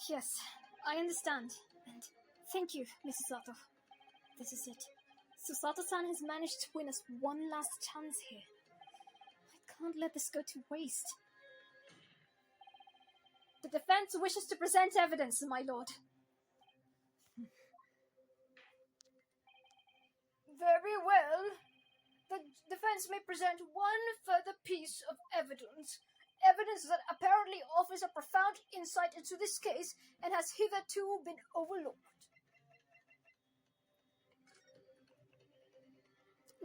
Yes, I understand. And thank you, Mrs. Sato. This is it. Susato-san has managed to win us one last chance here. I can't let this go to waste. The defense wishes to present evidence, my lord. Very well. The defense may present one further piece of evidence. Evidence that apparently offers a profound insight into this case and has hitherto been overlooked.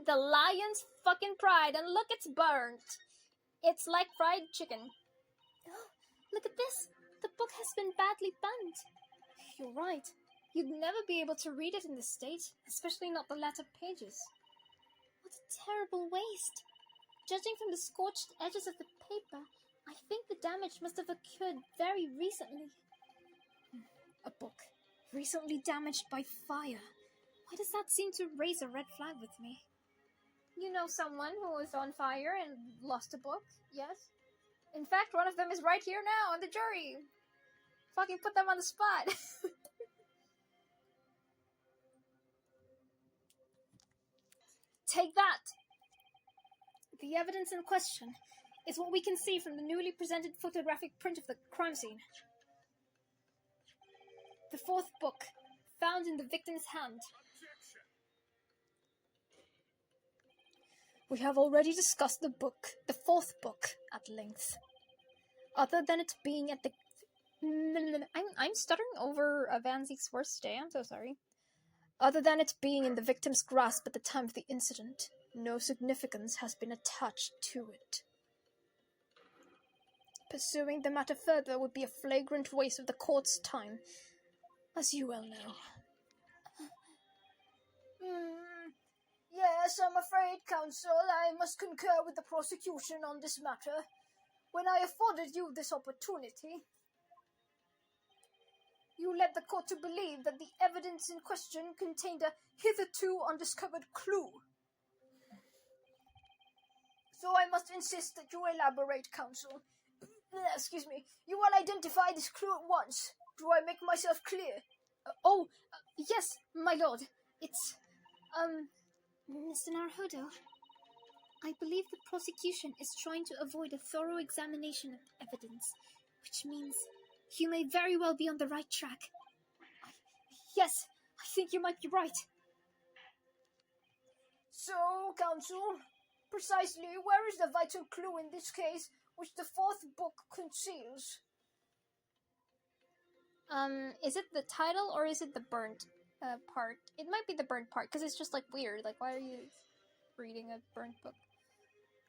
The lion's fucking pride, and look, it's burnt. It's like fried chicken. Oh, look at this. The book has been badly burnt. You're right. You'd never be able to read it in this state, especially not the latter pages. What a terrible waste. Judging from the scorched edges of the paper, I think the damage must have occurred very recently. A book recently damaged by fire. Why does that seem to raise a red flag with me? You know someone who was on fire and lost a book, yes? In fact, one of them is right here now on the jury. Fucking put them on the spot. Take that! The evidence in question is what we can see from the newly presented photographic print of the crime scene. The fourth book, found in the victim's hand. We have already discussed the fourth book, at length. Other than it being at the... I'm stuttering over Van Zeek's worst day, I'm so sorry. Other than it being in the victim's grasp at the time of the incident, no significance has been attached to it. Pursuing the matter further would be a flagrant waste of the court's time, as you well know. Yes, I'm afraid, counsel, I must concur with the prosecution on this matter. When I afforded you this opportunity, you led the court to believe that the evidence in question contained a hitherto undiscovered clue. So I must insist that you elaborate, counsel. Excuse me, you will identify this clue at once. Do I make myself clear? Yes, my lord. It's, Mr. Naruhodo, I believe the prosecution is trying to avoid a thorough examination of evidence, which means you may very well be on the right track. Yes, I think you might be right. So, counsel, precisely where is the vital clue in this case which the fourth book conceals? Is it the title or is it the burnt part? It might be the burnt part, because it's just, like, weird. Like, why are you reading a burnt book?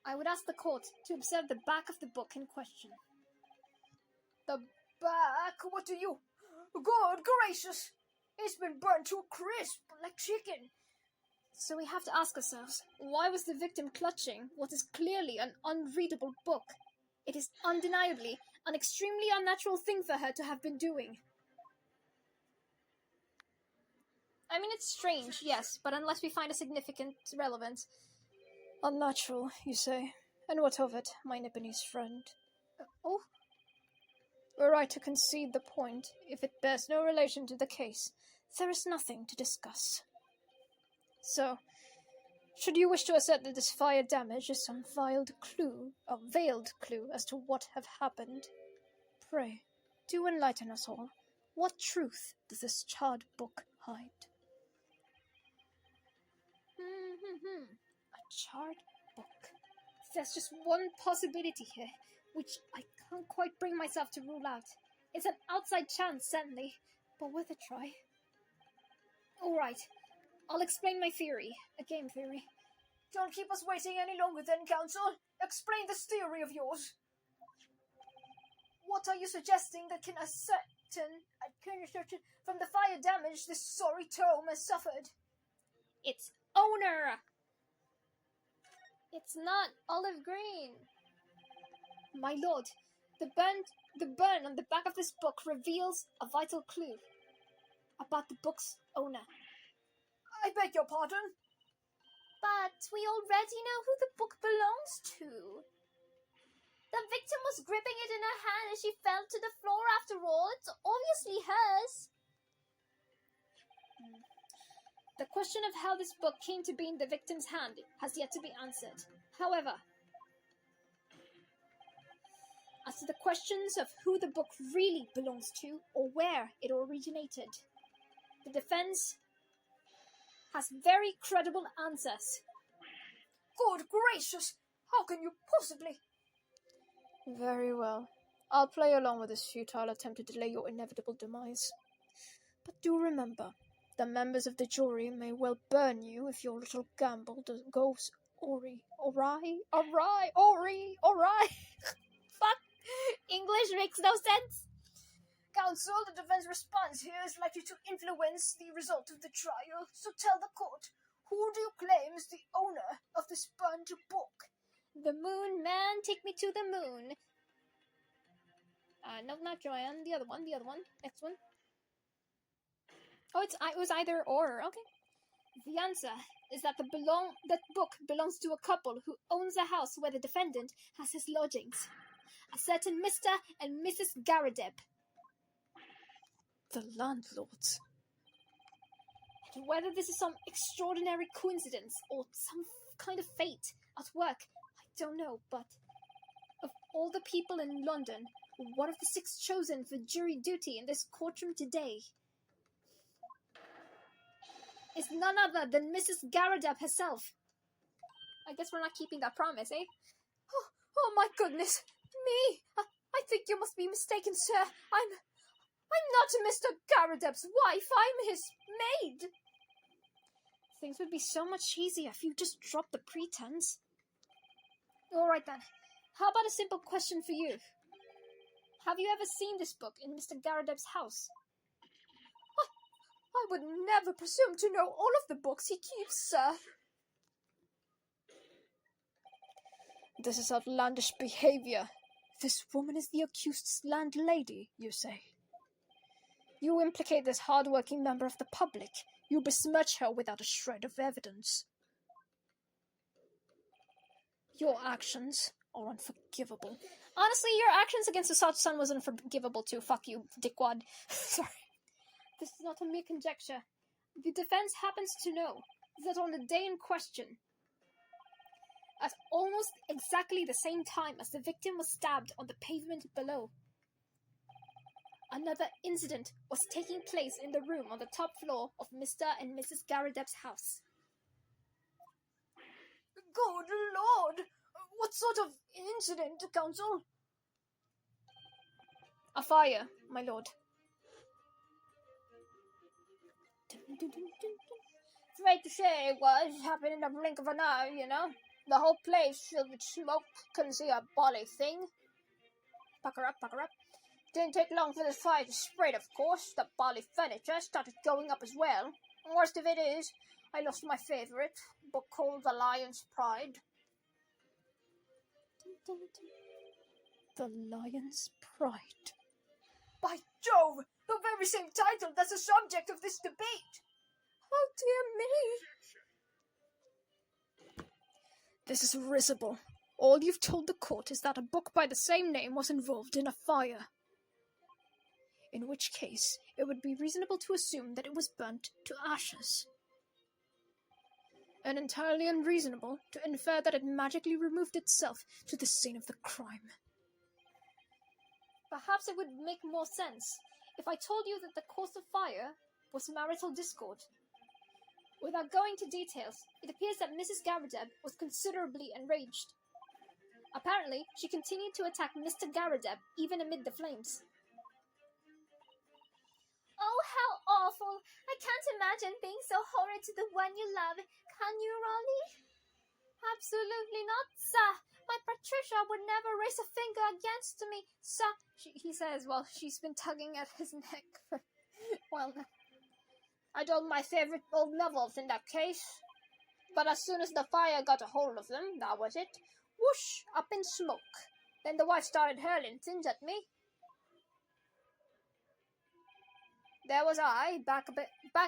I would ask the court to observe the back of the book in question. The back? What do you... Good gracious! It's been burnt to a crisp, like chicken. So we have to ask ourselves, why was the victim clutching what is clearly an unreadable book? It is undeniably an extremely unnatural thing for her to have been doing. I mean, it's strange, yes, but unless we find a significant relevance. Unnatural, you say? And what of it, my Nipponese friend? Were I to concede the point, if it bears no relation to the case, there is nothing to discuss. So, should you wish to assert that this fire damage is some veiled clue as to what have happened, pray, do enlighten us all. What truth does this charred book hide? A charred book. There's just one possibility here, which I can't quite bring myself to rule out. It's an outside chance, certainly, but worth a try. Alright, I'll explain my theory. A game theory. Don't keep us waiting any longer then, counsel. Explain this theory of yours. What are you suggesting that can ascertain from the fire damage this sorry tome has suffered? Its owner! It's not olive green. My lord, the burn on the back of this book reveals a vital clue about the book's owner. I beg your pardon? But we already know who the book belongs to. The victim was gripping it in her hand and she fell to the floor after all. It's obviously hers. The question of how this book came to be in the victim's hand has yet to be answered. However, as to the questions of who the book really belongs to or where it originated, the defense has very credible answers. Good gracious! How can you possibly? Very well. I'll play along with this futile attempt to delay your inevitable demise. But do remember, the members of the jury may well burn you if your little gamble goes awry. Fuck! English makes no sense. Counsel, the defense response here is likely to influence the result of the trial, so tell the court, who do you claim is the owner of this burnt book? The moon man, take me to the moon. No, not Joanne. The other one. Next one. Oh, it was either or. Okay. The answer is that that book belongs to a couple who owns a house where the defendant has his lodgings. A certain Mr. and Mrs. 𝙤𝙤𝙤𝙩. The landlords. And whether this is some extraordinary coincidence or some kind of fate at work, I don't know, but of all the people in London, one of the 6 chosen for jury duty in this courtroom today is none other than Mrs. 𝙤𝙤𝙤𝙩 herself. I guess we're not keeping that promise, eh? Oh my goodness! Me! I think you must be mistaken, sir. I'm not Mr. 𝙤𝙤𝙤𝙩's wife. I'm his maid. Things would be so much easier if you just dropped the pretense. Alright then. How about a simple question for you? Have you ever seen this book in Mr. 𝙤𝙤𝙩's house? I would never presume to know all of the books he keeps, sir. This is outlandish behavior. This woman is the accused's landlady, you say? You implicate this hard-working member of the public. You besmirch her without a shred of evidence. Your actions are unforgivable. Honestly, your actions against the son was unforgivable too. Fuck you, dickwad. Sorry. This is not a mere conjecture. The defense happens to know that on the day in question, at almost exactly the same time as the victim was stabbed on the pavement below, another incident was taking place in the room on the top floor of Mr. and Mrs. 𝙤𝙤𝙤𝙩's house. Good Lord! What sort of incident, counsel? A fire, my lord. Straight to say it was, happened in the blink of an eye, you know. The whole place filled with smoke, couldn't see a bally thing. Pucker up. Didn't take long for the fire to spread, of course. The bally furniture started going up as well. And worst of it is, I lost my favourite, book called The Lion's Pride. The Lion's Pride. By Jove! The very same title that's the subject of this debate! Oh dear me! This is risible. All you've told the court is that a book by the same name was involved in a fire. In which case, it would be reasonable to assume that it was burnt to ashes. And entirely unreasonable to infer that it magically removed itself to the scene of the crime. Perhaps it would make more sense if I told you that the cause of fire was marital discord. Without going into details, it appears that Mrs. 𝙤𝙤𝙤𝙩 was considerably enraged. Apparently, she continued to attack Mr. 𝙤𝙤𝙤𝙩 even amid the flames. Oh, how awful! I can't imagine being so horrid to the one you love. Can you, Rolly? Absolutely not, sir. My Patricia would never raise a finger against me, sir. He says, well, she's been tugging at his neck for... well, I told my favourite old novels in that case. But as soon as the fire got a hold of them, that was it. Whoosh, up in smoke. Then the wife started hurling things at me. There was I, back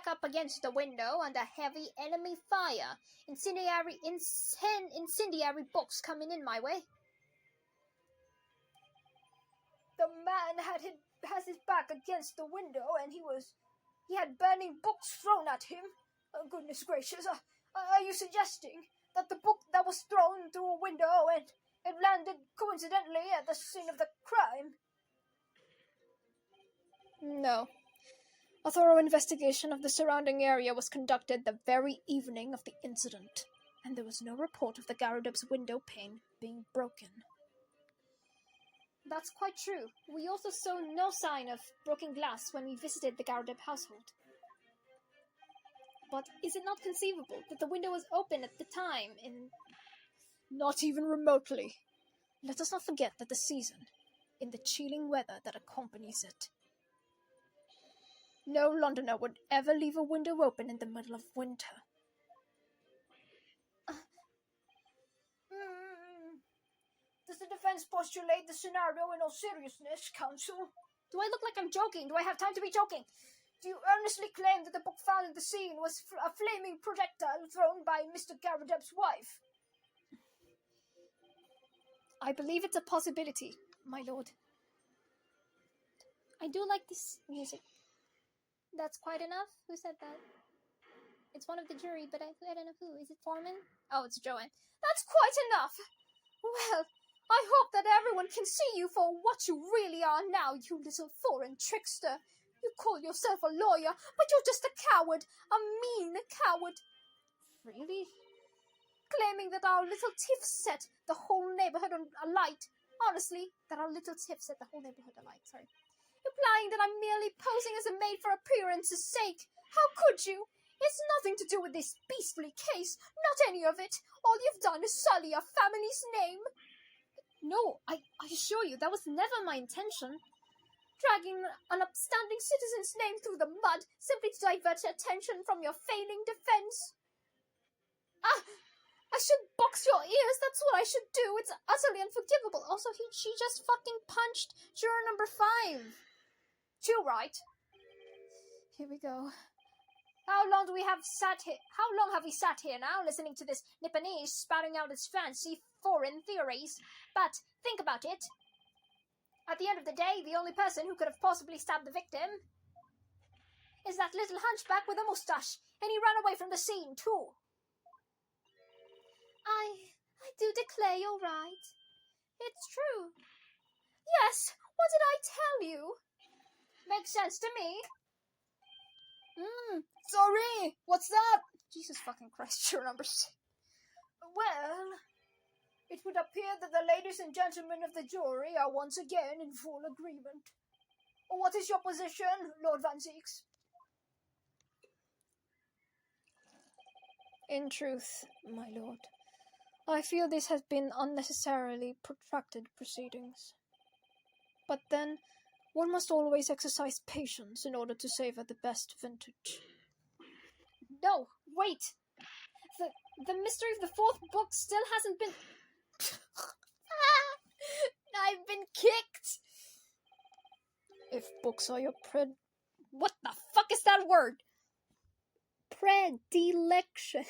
up against the window under heavy enemy fire. Incendiary books coming in my way. the man has his back against the window, and he had burning books thrown at him. Oh, goodness gracious! Are you suggesting that the book that was thrown through a window and it landed coincidentally at the scene of the crime? No. A thorough investigation of the surrounding area was conducted the very evening of the incident, and there was no report of the 𝙤𝙤𝙤𝙩𝙪 window pane being broken. That's quite true. We also saw no sign of broken glass when we visited the 𝙤𝙤𝙪 household. But is it not conceivable that the window was open at the time in... Not even remotely. Let us not forget that the season, in the chilling weather that accompanies it. No Londoner would ever leave a window open in the middle of winter. Does the defense postulate the scenario in all seriousness, counsel? Do I look like I'm joking? Do I have time to be joking? Do you earnestly claim that the book found at the scene was a flaming projectile thrown by Mr. 𝙤𝙤𝙪's wife? I believe it's a possibility, my lord. I do like this music. That's quite enough? Who said that? It's one of the jury, but I don't know who. Is it Foreman? Oh, it's Joanne. That's quite enough! Well, I hope that everyone can see you for what you really are now, you little foreign trickster. You call yourself a lawyer, but you're just a coward, a mean coward. Really? Claiming that our little tiff set the whole neighborhood alight. Honestly, that our little tiff set the whole neighborhood alight, sorry. Implying that I'm merely posing as a maid for appearance's sake. How could you? It's nothing to do with this beastly case, not any of it. All you've done is sully our family's name. No, I assure you, that was never my intention. Dragging an upstanding citizen's name through the mud simply to divert attention from your failing defense. I should box your ears, that's what I should do. It's utterly unforgivable. Also, she just fucking punched juror number 5. Too right. Here we go. How long have we sat here now, listening to this Nipponese spouting out its fancy foreign theories? But think about it. At the end of the day, the only person who could have possibly stabbed the victim is that little hunchback with a moustache, and he ran away from the scene too. I do declare you're right. It's true. Yes, what did I tell you? Makes sense to me. Sorry, what's that? Jesus fucking Christ, juror number 6. Well, it would appear that the ladies and gentlemen of the jury are once again in full agreement. What is your position, Lord Van Zieks? In truth, my lord, I feel this has been unnecessarily protracted proceedings. But then, one must always exercise patience in order to savor the best vintage. No, wait! The mystery of the 4th book still hasn't been... I've been kicked! If books are your What the fuck is that word? Predilection.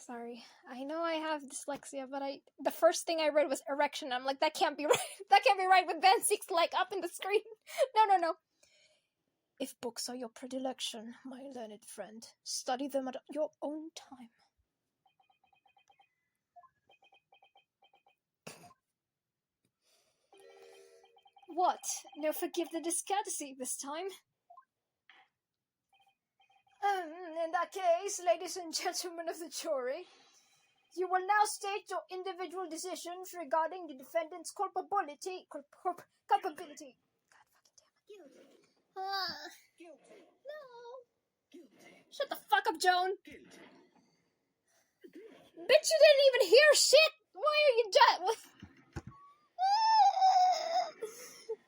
Sorry, I know I have dyslexia, but the first thing I read was erection. I'm like, that can't be right. That can't be right with Van Zieks like up in the screen. No. If books are your predilection, my learned friend, study them at your own time. What? No, forgive the discourtesy this time. In that case, ladies and gentlemen of the jury, you will now state your individual decisions regarding the defendant's culpability. Culpability. God fucking damn it. Guilty. No. Guilty. Shut the fuck up, Joan. Guilty. Bitch, you didn't even hear shit. Why are you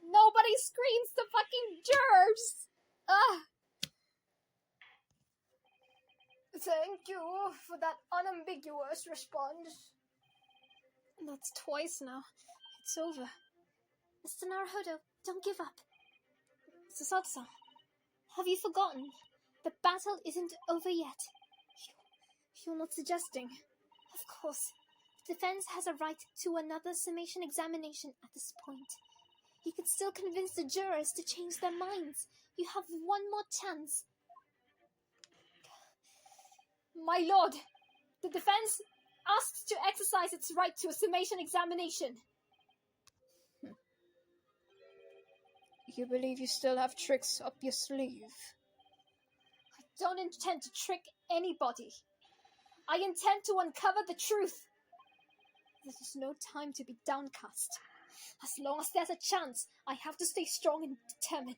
Nobody screens the fucking jurors. Thank you for that unambiguous response. That's twice now. It's over. Mr. Naruhodo, don't give up. Mr. Satsa, have you forgotten? The battle isn't over yet. You're not suggesting. Of course. defense has a right to another summation examination at this point. You can still convince the jurors to change their minds. You have one more chance. My lord, the defense asks to exercise its right to a summation examination. You believe you still have tricks up your sleeve? I don't intend to trick anybody. I intend to uncover the truth. This is no time to be downcast. As long as there's a chance, I have to stay strong and determined.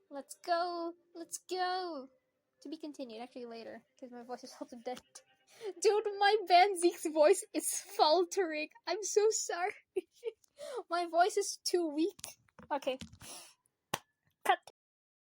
Let's go. Let's go. To be continued, actually later, because my voice is also dead. Dude, my band Zeke's voice is faltering. I'm so sorry. My voice is too weak. Okay. Cut.